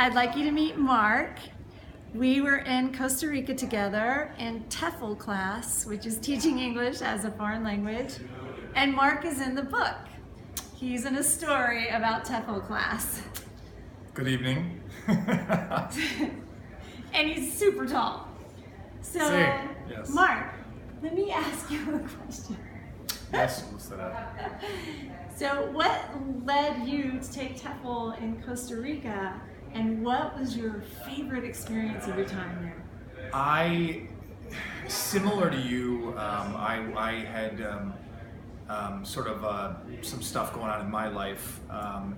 I'd like you to meet Mark. We were in Costa Rica together in TEFL class, which is teaching English as a foreign language. And Mark is in the book. He's in a story about TEFL class. Good evening. And he's super tall. So, yes. Mark, let me ask you a question. Yes, Lucetta. So what led you to take TEFL in Costa Rica, and what was your favorite experience of your time there? Similar to you, I had sort of some stuff going on in my life,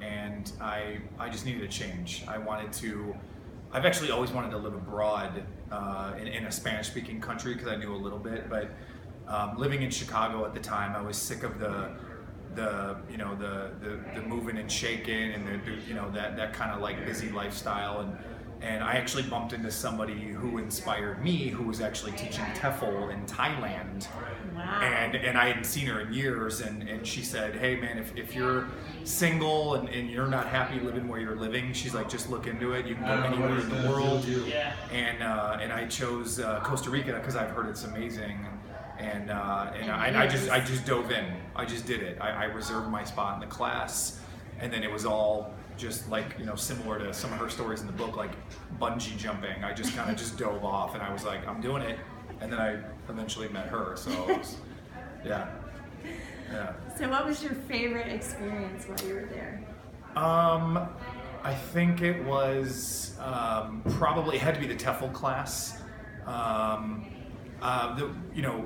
and I just needed a change. I've actually always wanted to live abroad in a Spanish-speaking country because I knew a little bit, but living in Chicago at the time, I was sick of the moving and shaking and that kind of like busy lifestyle, and I actually bumped into somebody who inspired me, who was actually teaching TEFL in Thailand. Wow. And I hadn't seen her in years, and she said, hey man, if you're single and you're not happy living where you're living, she's like, just look into it. You can go anywhere in the world. And I chose Costa Rica because I've heard it's amazing. And I just dove in. I just did it. I reserved my spot in the class, and then it was all just like, similar to some of her stories in the book, like bungee jumping. I just kind of just dove off, and I was like, I'm doing it. And then I eventually met her. So it was, yeah. So what was your favorite experience while you were there? I think it was probably, it had to be the TEFL class.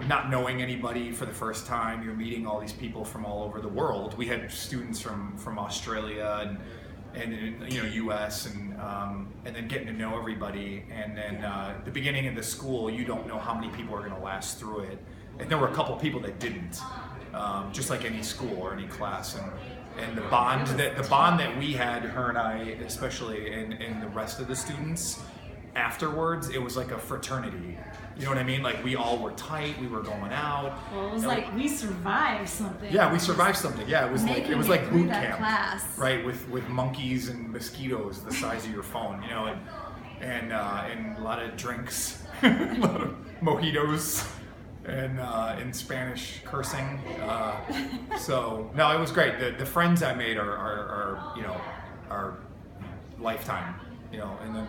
Not knowing anybody for the first time, you're meeting all these people from all over the world. We had students from Australia and U.S. and then getting to know everybody. And then the beginning of the school, you don't know how many people are going to last through it. And there were a couple people that didn't, just like any school or any class. And the bond that we had, her and I especially, and the rest of the students, afterwards, it was like a fraternity. You know what I mean? Like, we all were tight. We were going out. Well, it was like we survived something. Yeah, we survived something. Yeah, it was like boot camp, class. right? With monkeys and mosquitoes the size of your phone, and a lot of drinks, a lot of mojitos, and Spanish cursing. So no, it was great. The friends I made are lifetime. And then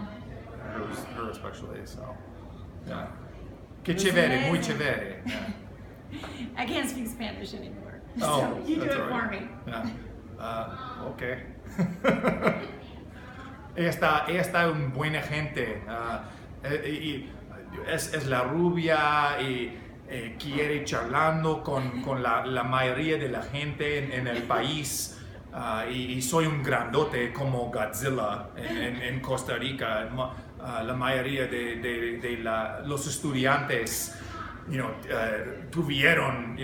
her especially. So yeah. Que chévere, muy chévere. Yeah. I can't speak Spanish anymore. Oh, so you do it right. for me. Yeah. Okay. ella está un buena gente. Es la rubia y quiere charlando con la mayoría de la gente en el país. Y soy un grandote como Godzilla en Costa Rica. La mayoría de los estudiantes, tuvieron,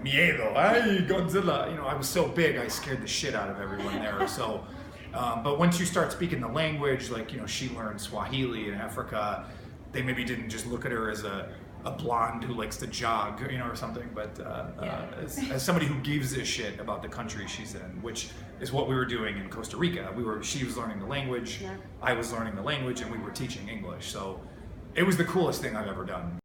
miedo. Ay, Godzilla. I was so big, I scared the shit out of everyone there. So, but once you start speaking the language, like, she learned Swahili in Africa, they maybe didn't just look at her as a blonde who likes to jog, or something, but as somebody who gives a shit about the country she's in, which is what we were doing in Costa Rica. She was learning the language, I was learning the language, and we were teaching English. So it was the coolest thing I've ever done.